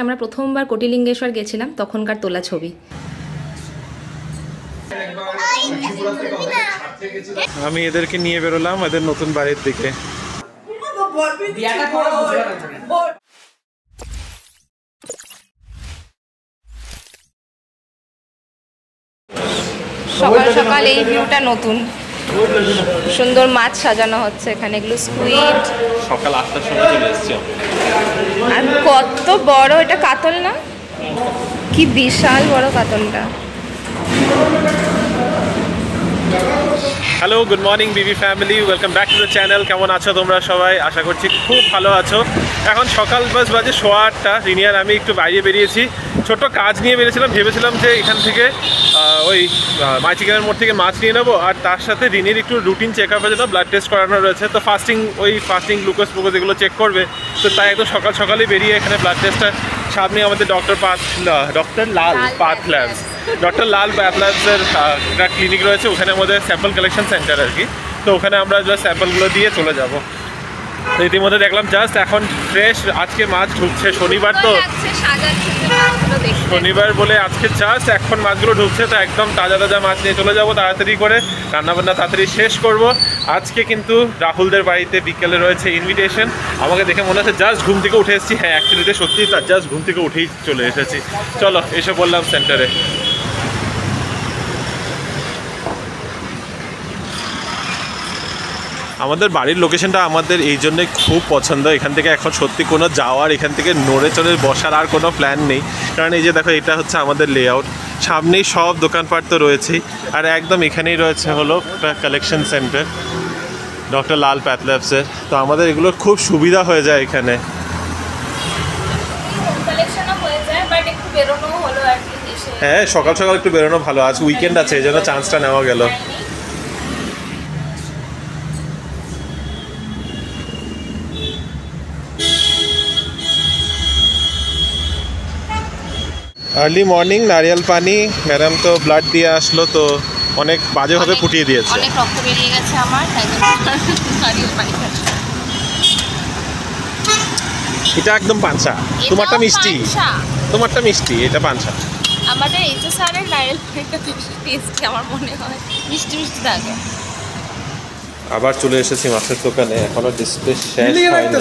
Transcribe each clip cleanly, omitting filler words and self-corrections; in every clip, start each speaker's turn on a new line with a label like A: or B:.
A: আমরা প্রথমবার কোটিলিঙ্গেশ্বর গেছিলাম, তখনকার তোলা ছবি।
B: আমি এদেরকে নিয়ে বেরোলাম এদের নতুন বাড়ির দিকে।
A: সকাল সকাল এই ভিউটা নতুন, সুন্দর মাছ সাজানো হচ্ছে এখানে, এগুলো স্কুইড।
B: সকাল 8টার সময় চলে এসেছি।
A: আর কত বড় এটা, কাতল না? কি বিশাল বড় কাতলটা।
B: Hello, good morning Bibi family, welcome back to the channel. কেমন আছো তোমরা সবাই? আশা করছি খুব ভালো আছো। এখন সকাল বাজে 8:15। রিনি আর আমি একটু বাইরে বেরিয়েছি, ছোট্ট কাজ নিয়ে বেরিয়েছিলাম। ভেবেছিলাম যে এখান থেকে ওই মাই চিকেনের মোড় থেকে মাছ নিয়ে নেবো, আর তার সাথে রিনির একটু রুটিন চেক আপের জন্য ব্লাড টেস্ট করানো রয়েছে। তো ফাস্টিং গ্লুকোজ ফ্লুকোজ এগুলো চেক করবে। তো তাই একদম সকাল সকালই বেরিয়ে এখানে ব্লাড টেস্টটা সামনে আমাদের ডক্টর লাল পাথ ল্যাবসের একটা ক্লিনিক রয়েছে, ওখানে আমাদের স্যাম্পল কালেকশন সেন্টার আর কি। তো ওখানে আমরা জাস্ট স্যাম্পলগুলো দিয়ে চলে যাব। তো ইতিমধ্যে দেখলাম জাস্ট এখন ফ্রেশ আজকে মাছ ঢুকছে। শনিবার তো, শনিবার বলে আজকে জাস্ট এখন মাছগুলো ঢুকছে। তো একদম তাজা তাজা মাছ নিয়ে চলে যাব, তাড়াতাড়ি করে রান্নাবান্না তাড়াতাড়ি শেষ করব। আজকে কিন্তু রাহুলদের বাড়িতে বিকেলে রয়েছে ইনভিটেশন। আমাকে দেখে মনে হচ্ছে জাস্ট ঘুম থেকে উঠে এসেছি। হ্যাঁ, অ্যাকচুয়ালিতে সত্যি তার জাস্ট ঘুম থেকে উঠেই চলে এসেছি। চলো এসে বললাম সেন্টারে। আমাদের বাড়ির লোকেশনটা আমাদের এই জন্যে খুব পছন্দ। এখান থেকে এখন সত্যি কোনো যাওয়ার, এখান থেকে নড়ে চড়ে বসার আর কোনো প্ল্যান নেই। কারণ এই যে দেখো, এটা হচ্ছে আমাদের লেআউট, সামনেই সব দোকানপাট তো রয়েছেই, আর একদম এখানেই রয়েছে হলো একটা কালেকশন সেন্টার ডক্টর লাল প্যাথ ল্যাবসের। তো আমাদের এগুলোর খুব সুবিধা হয়ে যায় এখানে। হ্যাঁ, সকাল সকাল একটু বেরোনো ভালো। আজ উইকেন্ড আছে, এই জন্য চান্সটা নেওয়া গেল। আর্লি মর্নিং নারিয়াল পানি। ম্যাডাম তো ব্লাড দিয়ে আসলো, তো অনেক বাজেভাবে ফুটিয়ে দিয়েছে।
A: অনেক রক্ত বেরিয়ে গেছে আমার, তাই জন্য নারিয়াল পানি খাচ্ছি।
B: এটা একদম পাঁচা, তোমারটা মিষ্টি, তোমারটা মিষ্টি, এটা পাঁচা।
A: আমাদের এইচএসআরের নারিয়াল পানিটা বেশি টেস্টি আমার মনে হয়, মিষ্টি মিষ্টি থাকে।
B: আবার চলে এসেছি মাছের দোকানে, এখনো ডিসপ্লে শেষ হয়নি,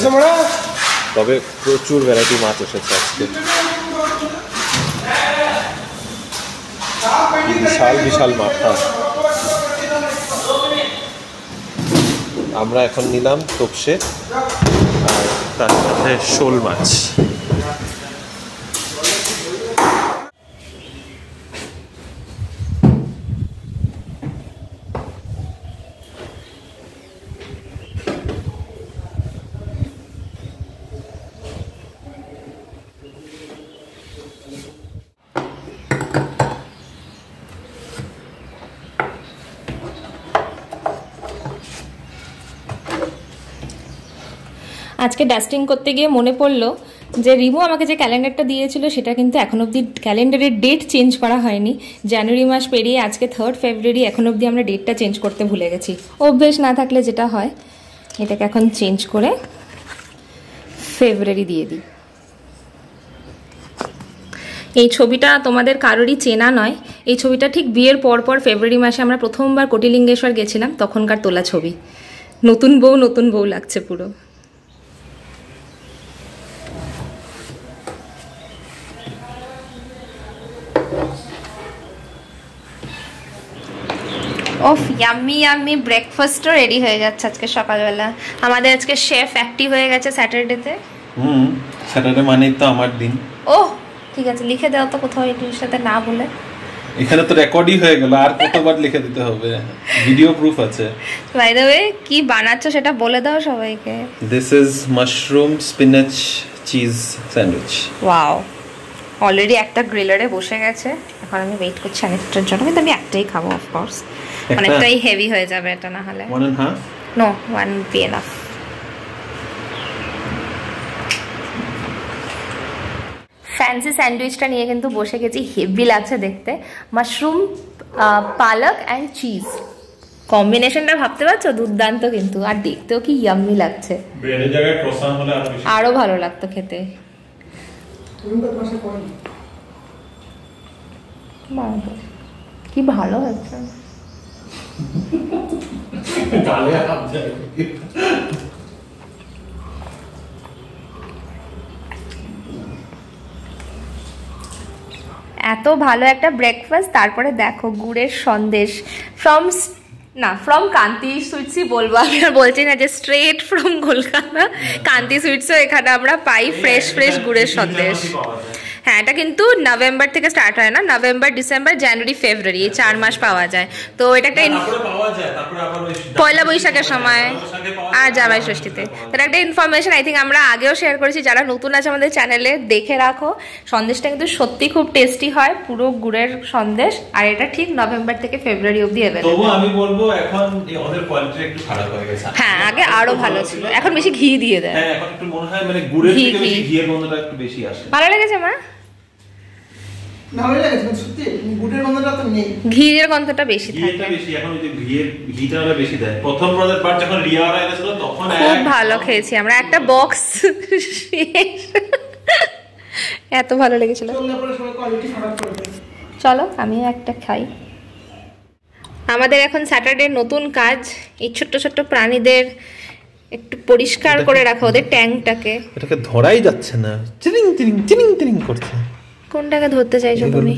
B: তবে প্রচুর ভ্যারাইটি মাছ এসেছে আজকে। বিশাল বিশাল মাথা। আমরা এখন নিলাম তোপসে, আর তার সাথে শোল মাছ।
A: আজকে ডাস্টিং করতে গিয়ে মনে পড়লো যে রিমু আমাকে যে ক্যালেন্ডারটা দিয়েছিল সেটা কিন্তু এখন অবধি ক্যালেন্ডারের ডেট চেঞ্জ করা হয়নি। জানুয়ারি মাস পেরিয়ে আজকে 3 ফেব্রুয়ারি, এখন অবধি আমরা ডেটটা চেঞ্জ করতে ভুলে গেছি। অভ্যেস না থাকলে যেটা হয়, এটাকে এখন চেঞ্জ করে ফেব্রুয়ারি দিয়ে দিই। এই ছবিটা তোমাদের কারোরই চেনা নয়। এই ছবিটা ঠিক বিয়ের পর ফেব্রুয়ারি মাসে আমরা প্রথমবার কোটিলিঙ্গেশ্বর গেছিলাম, তখনকার তোলা ছবি। নতুন বউ লাগছে পুরো। ওফ, ইয়াম্মি ইয়াম্মি ব্রেকফাস্টও রেডি হয়ে যাচ্ছে আজকে সকালবেলা। আমাদের আজকে শেফ অ্যাক্টিভ হয়ে গেছে স্যাটারডেতে।
B: স্যাটারডে মানেই তো আমার দিন।
A: ওহ ঠিক আছে, লিখে দাও তো কোথাও এটির সাথে না বলে।
B: এখানে তো রেকর্ডই হয়ে গেল, আর কতবার লিখে দিতে হবে? ভিডিও প্রুফ আছে।
A: বাই দ্য ওয়ে, কি বানাচ্ছো সেটা বলে দাও সবাইকে।
B: This is mushroom spinach cheese sandwich.
A: Wow, already একটা গ্রিলারে বসে গেছে, এখন আমি ওয়েট করছি আরেকটার জন্য। কিন্তু আমি একটাই খাবো অফকোর্স, অনেকটাই হেভি হয়ে যাবে এটা না হলে।
B: 1.5?
A: No, 1 would be enough. Fancy স্যান্ডউইচটা নিয়ে কিন্তু বসে গেছি, হেভি লাগছে দেখতে। মাশরুম, পালক অ্যান্ড চিজ কম্বিনেশনটা ভাবতে পারছো? দুর্দান্ত কিন্তু, আর দেখতেও কি ইয়াম্মি লাগছে।
B: ব্রেডের জায়গায় ক্রোসান হলে
A: আরো ভালো লাগতো খেতে। কি ভালো হচ্ছে। এত ভালো একটা ব্রেকফাস্ট, তারপরে দেখো গুড়ের সন্দেশ ফ্রম কান্তি সুইটসই বলবো, আমি আর বলছি না যে স্ট্রেট ফ্রম কলকাতা। কান্তি সুইটসও এখানে আমরা পাই ফ্রেশ গুড়ের সন্দেশ। হ্যাঁ, এটা কিন্তু নভেম্বর থেকে স্টার্ট হয় না, নভেম্বর, ডিসেম্বর, জানুয়ারি, ফেব্রুয়ারি, এই 4 মাস পাওয়া যায়। তো এটা একটা পয়লা বৈশাখের সময় আর জামাই ষষ্ঠীতে। তার একটা ইনফরমেশন আই থিঙ্ক আমরা আগেও শেয়ার করেছি, যারা নতুন আছে আমাদের চ্যানেলে দেখে রাখো। সন্দেশটা কিন্তু সত্যি খুব টেস্টি হয়, পুরো গুড়ের সন্দেশ। আর এটা ঠিক নভেম্বর থেকে ফেব্রুয়ারি অবধি অ্যাভেলেবল।
B: তবু আমি বলবো এখন ওদের কোয়ালিটি একটু খারাপ হয়ে গেছে।
A: হ্যাঁ, আগে আরো ভালো ছিল, এখন বেশি ঘি দিয়ে দেয়।
B: হ্যাঁ, এখন একটু মনে হয় মানে গুড়ের থেকে বেশি ঘিয়ের গন্ধটা একটু বেশি আসে।
A: ভালো লেগেছে মা?
C: ভালো লেগেছে সত্যি, গুড়ের গন্ধটা তো নেই,
A: ঘিয়ের গন্ধটা বেশি থাকে।
B: ঘিটা বেশি, এখন ওই যে ঘিটা ওরা বেশি দেয়। প্রথম প্রজেক্ট বার যখন রিয়া ওরা এনেছিল তখন
A: খুব ভালো খেয়েছি আমরা, একটা বক্স এত ভালো লেগেছিল। চলো আমিও একটা খাই। আমাদের এখন স্যাটারডে নতুন কাজ, এই ছোট্ট ছোট্ট প্রাণীদের একটু পরিষ্কার করে রাখা, ওদের ট্যাঙ্কটাকে।
B: এটাকে ধরাই যাচ্ছে না, চিরিং চিরিং চিরিং চিরিং করছে।
A: কোনটাকে ধরতে চাইছো তুমি?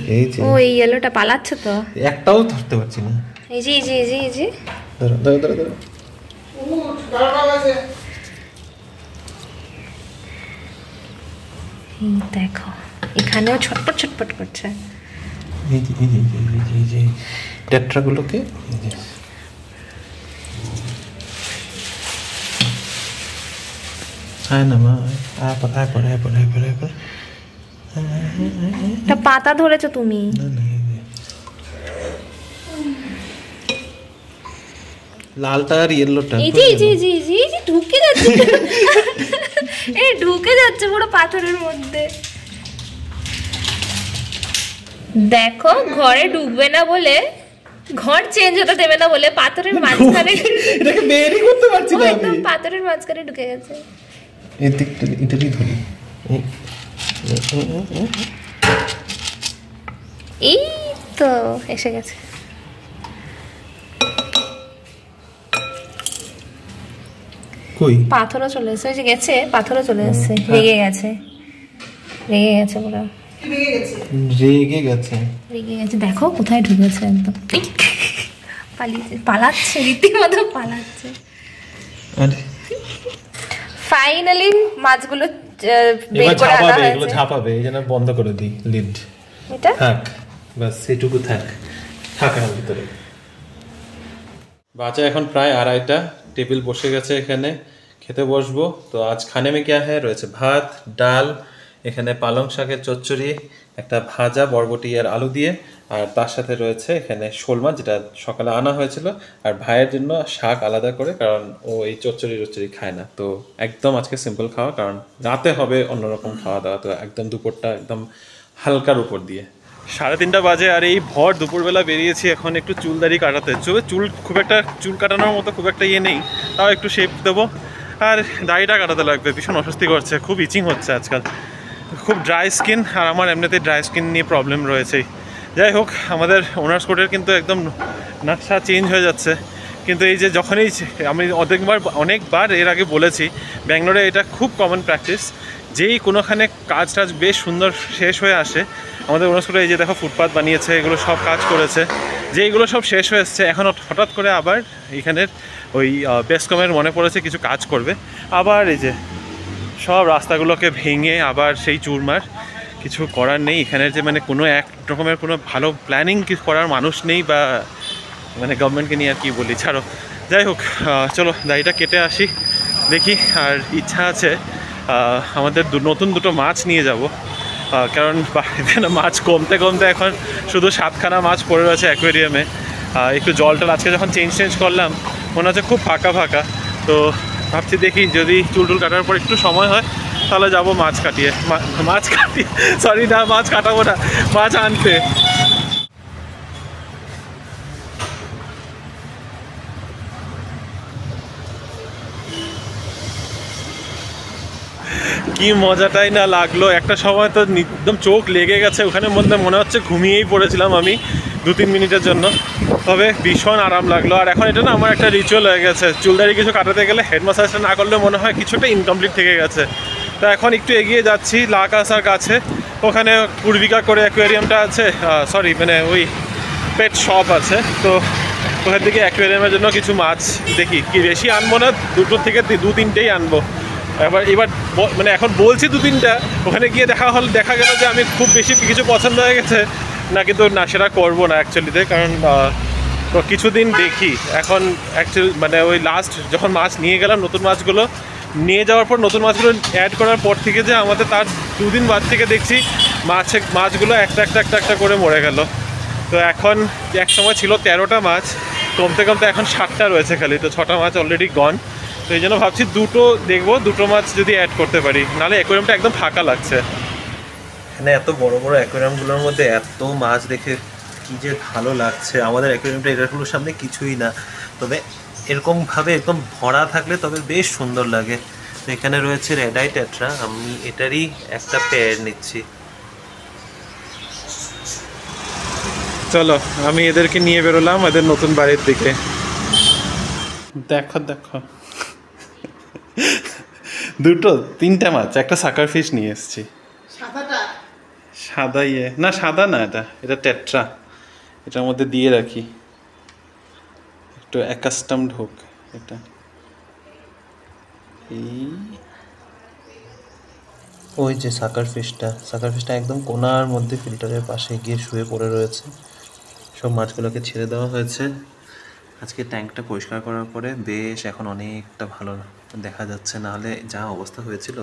A: ও এই ইয়েলোটা পালাচ্ছে তো,
B: একটাও ধরতে পারছি না।
A: এই যে এই যে এই যে
B: ধরো ধরো ধরো ধরো।
A: দেখো এখানেও ছটপট ছটপট করছে।
B: এই যে এই যে এই যে টেট্রাগুলোকে আয় না মা, আয় পর আয় পর আয় পর আয় পর আয় পর।
A: একটা পাতা ধরেছো তুমি।
B: না না, লালটা আর ইয়েলোটা।
A: এই যে এই যে এই যে ঢুকে যাচ্ছে, এই ঢুকে যাচ্ছে পুরো পাথরের মধ্যে। দেখো ঘরে ঢুকবে না বলে, ঘর চেঞ্জ হতে দেবে না বলে পাথরের মাঝখানে,
B: এটাকে বেরই করতে পারছি না আমি।
A: পাথরের মাঝখানে ঢুকে গেছে।
B: এই দিকটা এটাই ধরি।
A: এই তো এসে গেছে।
B: কই
A: পাথরও চলে এসেছে, ওই যে গেছে পাথরও চলে এসেছে, রেগে গেছে পুরো,
B: রেগে গেছে।
A: দেখো কোথায় ঢুকেছে, একদম পালাচ্ছে রীতিমতো পালাচ্ছে। ফাইনালি মাছগুলো বের করে আনা হয়েছে।
B: এগুলো ঝাপাবে, এই জন্য বন্ধ করে দিই লিড।
A: এটা
B: থাক, বাস এটুকু থাক এর ভিতরে। বাচ্চা এখন প্রায় 2:30টা, টেবিল বসে গেছে, এখানে খেতে বসবো। তো আজ খানে মে क्या है, রয়েছে ভাত, ডাল, এখানে পালং শাকের চচ্চড়ি, একটা ভাজা বরবটি আর আলু দিয়ে, আর তার সাথে রয়েছে এখানে শোল মাছ, যেটা সকালে আনা হয়েছিল। আর ভাইয়ের জন্য শাক আলাদা করে, কারণ ও এই চচ্চড়ি খায় না। তো একদম আজকে সিম্পল খাওয়া, কারণ রাতে হবে অন্যরকম খাওয়া দাওয়া। তো একদম দুপুরটা একদম হালকার উপর দিয়ে। 3:30 বাজে, আর এই ভর দুপুরবেলা বেরিয়েছি এখন একটু চুলদারি কাটাতে। চুল খুব একটা চুল কাটানোর মতো খুব একটা ইয়ে নেই, তাও একটু শেপ দেবো। আর দাড়িটা কাটাতে লাগবে, ভীষণ অস্বস্তি করছে, খুব ইচিং হচ্ছে আজকাল, খুব ড্রাই স্কিন। আর আমার এমনিতে ড্রাই স্কিন নিয়ে প্রবলেম রয়েছেই। যাই হোক, আমাদের ওনার্স কোর্টের কিন্তু একদম নকশা চেঞ্জ হয়ে যাচ্ছে। কিন্তু এই যে যখনই আমি অনেকবার এর আগে বলেছি, ব্যাঙ্গালোরে এটা খুব কমন প্র্যাকটিস, যেই কোনোখানে কাজ বেশ সুন্দর শেষ হয়ে আসে। আমাদের ওনার্স কোর্টে এই যে দেখো ফুটপাথ বানিয়েছে, এগুলো সব কাজ করেছে, যে এইগুলো সব শেষ হয়ে এসছে। এখন হঠাৎ করে আবার এইখানের ওই বেসকমের মনে পড়েছে কিছু কাজ করবে, আবার এই যে সব রাস্তাগুলোকে ভেঙে আবার সেই চুরমার। কিছু করার নেই, এখানের যে মানে কোনো এক রকমের কোনো ভালো প্ল্যানিং করার মানুষ নেই, বা মানে গভর্নমেন্টকে নিয়ে আর কি বলি, ছাড়ো। যাই হোক, চলো দাড়িটা কেটে আসি, দেখি। আর ইচ্ছা আছে আমাদের নতুন দুটো মাছ নিয়ে যাব, কারণ এখানে মাছ কমতে কমতে এখন শুধু 7খানা মাছ পড়ে রয়েছে অ্যাকোয়ারিয়ামে। একটু জলটা আজকে যখন চেঞ্জ করলাম, মনে হচ্ছে খুব ফাঁকা। তো ভাবছি দেখি যদি চুল কাটার পর একটু সময় হয়, তাহলে যাব মাছ কাটাবো না, মাছ আনতে। কি মজাটাই না লাগলো। একটা সময় তো একদম চোখ লেগে গেছে, ওখানে মধ্যে মনে হচ্ছে ঘুমিয়েই পড়েছিলাম আমি 2-3 মিনিটের জন্য। তবে ভীষণ আরাম লাগলো। আর এখন এটা না আমার একটা রিচুয়াল হয়ে গেছে, চুলদারি কিছু কাটাতে গেলে হেড ম্যাসাজটা না করলে মনে হয় কিছুটা ইনকমপ্লিট থেকে গেছে। তো এখন একটু এগিয়ে যাচ্ছি লাকাসার কাছে, ওখানে পূর্বিকা করে অ্যাকোয়ারিয়ামটা আছে, সরি মানে ওই পেট শপ আছে। তো ওখান থেকে অ্যাকোয়ারিয়ামের জন্য কিছু মাছ দেখি, কি বেশি আনবো না, 2 থেকে 2-3টেই আনবো। এবার মানে এখন বলছি 2-3টা, ওখানে গিয়ে দেখা গেল যে আমি খুব বেশি কিছু পছন্দ হয়ে গেছে না, কিন্তু না সেটা করবো না অ্যাকচুয়ালিতে। কারণ তো কিছুদিন দেখি এখন অ্যাকচুয়ালি মানে ওই লাস্ট যখন মাছ নিয়ে গেলাম, নতুন মাছগুলো নিয়ে যাওয়ার পর, নতুন মাছগুলো অ্যাড করার পর থেকে যে আমাদের তার 2 দিন বাদ থেকে দেখছি মাছগুলো একটা করে মরে গেল। তো এখন এক সময় ছিল 13টা মাছ, কমতে কমতে এখন 7টা রয়েছে খালি। তো 6টা মাছ অলরেডি গন। তো এই জন্য ভাবছি দুটো মাছ যদি অ্যাড করতে পারি, নাহলে অ্যাকোয়ারিয়ামটা একদম ফাঁকা লাগছে। এখানে এত বড় বড় অ্যাকোয়ারিয়ামগুলোর মধ্যে এত মাছ দেখে কি যে ভালো লাগছে। আমাদের অ্যাকোয়ারিয়ামটা এটাগুলোর সামনে কিছুই না, তবে এরকমভাবে একদম ভরা থাকলে তবে বেশ সুন্দর লাগে। তো এখানে রয়েছে রেড আই টেট্রা, আমি এটারই একটা পেয়ার নিচ্ছি। চলো আমি এদেরকে নিয়ে বেরোলাম এদের নতুন বাড়ির দিকে। দেখো 3টা মাছ, একটা সাকার ফিশ নিয়ে এসেছি। সাদা না, সাদা না, এটা টেট্রা। এটার মধ্যে দিয়ে রাখি, একটু অ্যাকাস্টমড হোক এটা। ওই যে সাকার ফিশটা একদম কোনার মধ্যে ফিল্টারের পাশে গিয়ে শুয়ে পড়ে রয়েছে। সব মাছগুলোকে ছেড়ে দেওয়া হয়েছে। আজকে ট্যাঙ্কটা পরিষ্কার করার পরে বেশ এখন অনেকটা ভালো দেখা যাচ্ছে, নাহলে যা অবস্থা হয়েছিল।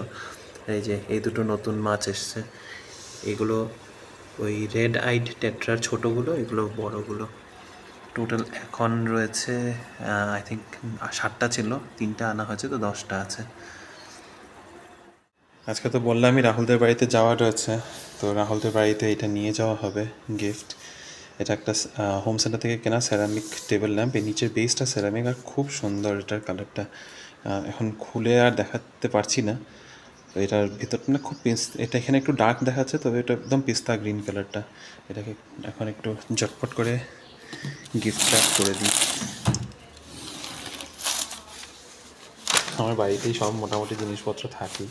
B: এই যে এই দুটো নতুন মাছ এসছে, এগুলো ওই রেড আইড টেট্রার ছোটোগুলো, এগুলো বড়গুলো। টোটাল এখন রয়েছে আই থিঙ্ক 7টা ছিল, 3টা আনা হয়েছে, তো 10টা আছে। আজকে তো বললামই রাহুলদের বাড়িতে যাওয়া রয়েছে, তো রাহুলদের বাড়িতে এটা নিয়ে যাওয়া হবে গিফট। এটা একটা হোম সেন্টার থেকে কেনা সেরামিক টেবিল ল্যাম্প। এর নিচের বেসটা সেরামিক আর খুব সুন্দর এটার কালারটা। এখন খুলে আর দেখাতে পারছি না। তো এটার ভিতরটা না খুব এটা এখানে একটু ডার্ক দেখাচ্ছে, তবে এটা একদম পিস্তা গ্রিন কালারটা। এটাকে এখন একটু ঝটপট করে গিফট প্যাক করে দিই। আমার বাড়িতেই সব মোটামুটি জিনিসপত্র থাকে,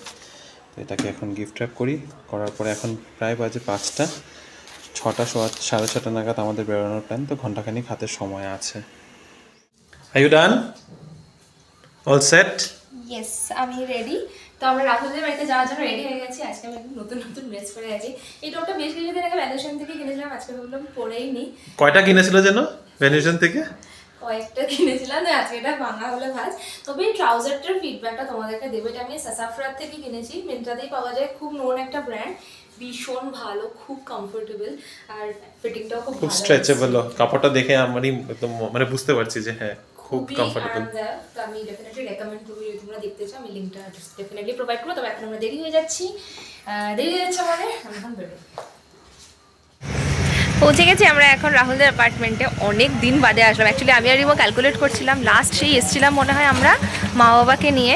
B: তো এটাকে এখন গিফট র্যাপ করার পরে এখন প্রায় বাজে 5টা, 6:30 নাগাদ আমাদের বেরোনোর প্ল্যান। তো ঘন্টাখানিক হাতে সময় আছে। Are you done? All set?
A: Yes, আমি রেডি। তো আমরা রাহুলদের বাড়িতে যাওয়ার জন্য রেডি হয়ে গেছি। আজকে আমি নতুন ড্রেস পরে আছি। এই টপটা বেশ কিছুদিন আগে ভ্যালুয়েশন থেকে কিনেছিলাম, আজকে ভাবলাম পরেই নিই।
B: কয়টা কিনেছিল যেন ভ্যালুয়েশন থেকে?
A: কয়েকটা কিনেছিলাম, আজকে এটা ভাঙা হলে ভাজ। তবে এই ট্রাউজারটার ফিডব্যাকটা তোমাদেরকে দেবো। এটা আমি সাসাফ্রাত থেকে কিনেছি, মিন্ত্রাতেই পাওয়া যায়, খুব নোন একটা ব্র্যান্ড। ভীষণ ভালো, খুব কমফোর্টেবল, আর ফিটিংটাও খুব
B: খুব স্ট্রেচেবল। কাপড়টা দেখে আমারই একদম মানে বুঝতে পারছি যে হ্যাঁ খুব কমফোর্টেবল।
A: তো আমি ডেফিনেটলি রেকমেন্ড করবো, যদি তোমরা দেখতে চাও আমি লিঙ্কটা ডেফিনেটলি প্রোভাইড করবো। তবে এখন আমরা দেরি হয়ে যাচ্ছে আমাদের, আমি এখন বেরোবো। পৌঁছে গেছি আমরা এখন রাহুলদের অ্যাপার্টমেন্টে। অনেক দিন বাদে আসলাম। অ্যাকচুয়ালি আমি আর রিমো ক্যালকুলেট করছিলাম, লাস্ট সেই এসেছিলাম মনে হয় আমরা মা বাবাকে নিয়ে।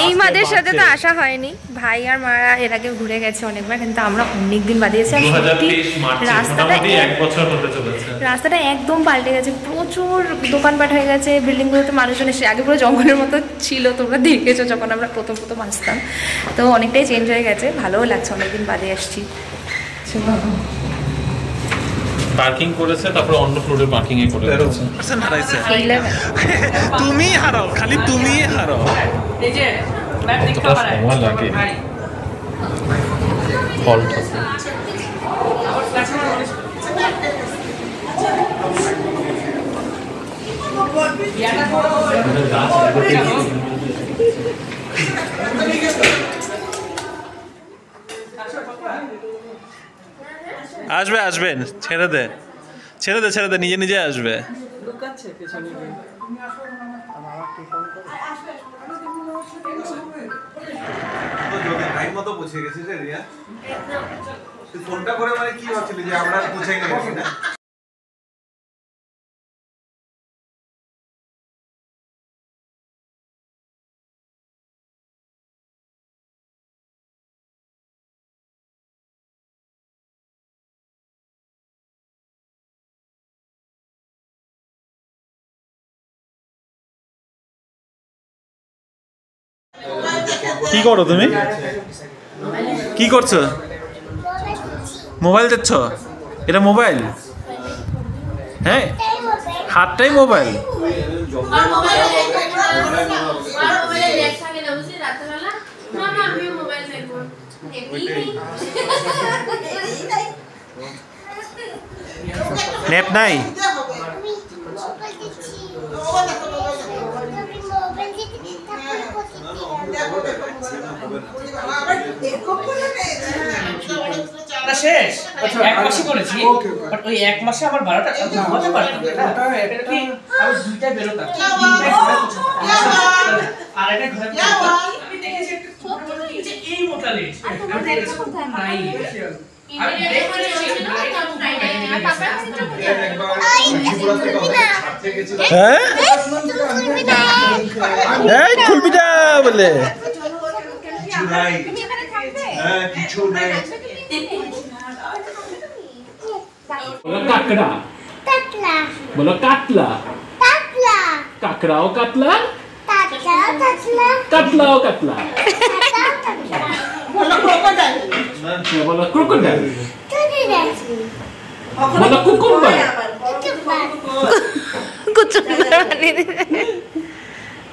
A: এই মাদের সাথে তো আসা হয়নি, ভাই আর মারা এর আগে ঘুরে গেছে অনেকবার, কিন্তু আমরা অনেক দিন বাদে এসে রাস্তাটা একদম পাল্টে গেছে। প্রচুর দোকানপাট হয়ে গেছে, বিল্ডিংগুলোতে মানুষজন এসে, আগে পুরো জঙ্গলের মতো ছিল, তোমরা দেখেছো যখন আমরা প্রথম আসতাম। তো অনেকটাই চেঞ্জ হয়ে গেছে, ভালোও লাগছে, অনেকদিন বাদে আসছি।
B: পার্কিং করেছে, তারপর অন্য ফ্লোরে পার্কিং এ করে দিয়েছে। পারসন হারাইছে, তুমি হারাও, খালি তুমি হারাও। এই যে ম্যাপ দেখতে পারে সময় লাগে ফল্ট আছে। আসবেন, ছেড়ে দে নিজে নিজে আসবে। মতো পৌঁছে গেছিস রিয়া, ফোনটা করে মানে কি ভাবছিলি যে আমরা পৌঁছে গেছি না? কি করো তুমি? কি করছো? মোবাইল দেখছো? এটা মোবাইল? হ্যাঁ, হাতটাই মোবাইল। নেট নাই?
D: শেষ এক মাসে করেছি, বাট ওই এক মাসে আমার 12টা ঘুমাতে পারতাম না। এটা কি আমি 2টায় বেরোতাম, 3টায় আর এটা ঘরে আমি দেখেছি একটা ছোট যে এই মোটা লেজ আমি দেখেছি নাই আমি দেখেছি
B: হ্যাঁ খুলবি না বলে
E: কাকড়া বলো কাতলা কাকড়াও কাতলা কাতলাও কাতলা বলো ক্রোকোডাইল বলো কুকুম্বার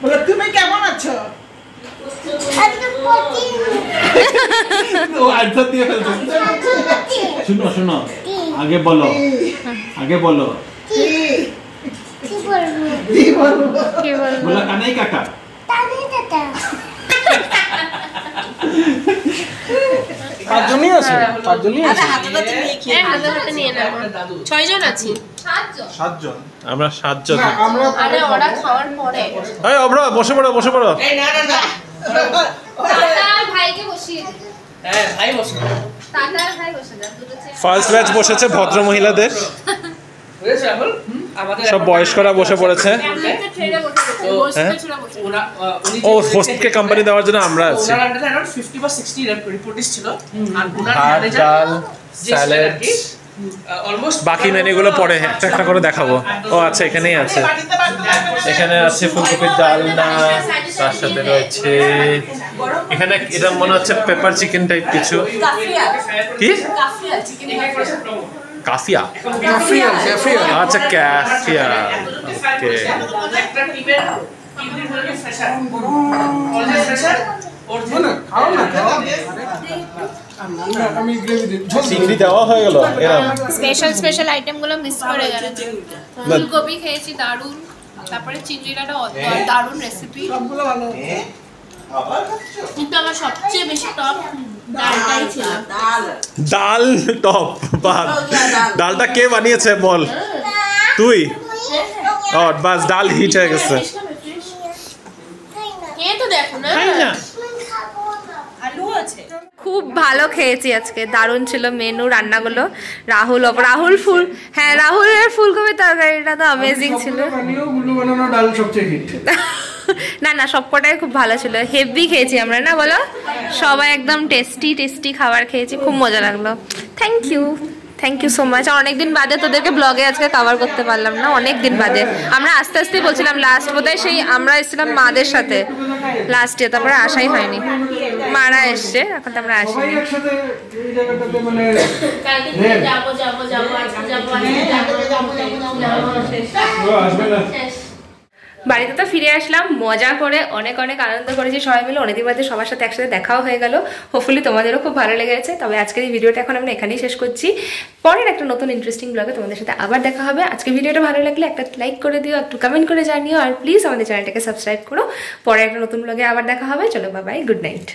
C: বলো তুমি কেমন আছো?
E: ও আনসার দিয়ে ফেলছো। শুনো শুনো, আগে বলো বলো কানাই কাকা।
C: পাঁচজনই আছে, পাঁচজনই আছে।
F: ছয়জন আছি।
B: সাতজন, আমরা 7 জন।
F: আরে ওরা খাওয়ার পরে
B: এই অবরা বসে পড়ো।
D: এই না
F: তাতার ভাইকে বসিয়ে দিই।
D: হ্যাঁ ভাই বসে
F: তাতার ভাই বসে যান, দুটো চেয়ার।
B: ফার্স্ট ব্যাচ বসেছে ভদ্র মহিলাদের,
D: বুঝেছ রাহুল? আমাদের
B: সব বয়স্করা বসে পড়েছে।
F: একটা ট্রেনে বসে গেছে, বসে ছিল বসে।
B: ও হোস্টকে কোম্পানি দেওয়ার জন্য আমরা আছি।
D: ওনার আন্ডারে अराउंड 50 বা 60 রিপোর্টিস ছিল, আর ওনার
B: ভাত,
D: ম্যানেজার
B: ডাল, স্যালাড,
D: অলমোস্ট
B: বাকি মেনুগুলো পরে একটা করে দেখাবো। ও আচ্ছা, এখানেই আছে। এখানে আছে ফুলকপির ডালনা, তার সাথে রয়েছে এখানে এটা মনে হচ্ছে পেপার চিকেন টাইপ কিছু। কি কাফিয়া? আচ্ছা ক্যাফিয়া, ওকে।
D: একটা টিমের ফ্রেশার অলরেডি ফ্রেশার
B: চিংড়ি দেওয়া হয়ে গেল এরকম।
F: স্পেশাল আইটেমগুলো মিস করে গেলেন। ফুলকপি খেয়েছি দারুন, তারপরে চিংড়িটা দারুন রেসিপি,
C: সবগুলো ভালো।
F: কিন্তু আমার সবচেয়ে বেশি টপ ডালটাই ছিল।
B: ডাল টপ। ডালটা কে বানিয়েছে বল? তুই? ও বাস, ডাল হিট হয়ে গেছে।
F: কে তো দেখো না, আলু আছে।
A: খুব ভালো খেয়েছি আজকে, দারুণ ছিল মেনু, রান্নাগুলো। রাহুলের ফুলকপি তরকারিটা তো অ্যামেজিং ছিল।
C: গুলো বানানো ডাল সবচেয়ে হিট।
A: না সবকটাই খুব ভালো ছিল, হেভি খেয়েছি আমরা, না বলো? সবাই একদম টেস্টি খাবার খেয়েছি, খুব মজা লাগলো। Thank you so much. অনেকদিন বাদে তোদেরকে ব্লগে আজকে কভার করতে পারলাম না, অনেকদিন বাদে। আমরা আস্তে বলছিলাম, লাস্ট বোধহয় সেই আমরা এসেছিলাম মাদের সাথে লাস্টে, তারপরে আসাই হয়নি। মারা এসছে, এখন তো আমরা আসি।
C: একসাথে এই জায়গাটাতে মানে
A: বাড়িতে তো ফিরে আসলাম, মজা করে অনেক আনন্দ করেছি সবাই মিলে। অনেকদিন বাদে সবার সাথে একসাথে দেখাও হয়ে গেল। হোপফুলি তোমাদেরও খুব ভালো লেগেছে। তবে আজকের এই ভিডিওটা এখন আমরা এখানেই শেষ করছি। পরের একটা নতুন ইন্টারেস্টিং ব্লগে তোমাদের সাথে আবার দেখা হবে। আজকে ভিডিওটা ভালো লাগলে একটা লাইক করে দিও, একটু কমেন্ট করে জানিও, আর প্লিজ আমাদের চ্যানেলটাকে সাবস্ক্রাইব করো। পরে একটা নতুন ব্লগে আবার দেখা হবে। চলো বাই, গুড নাইট।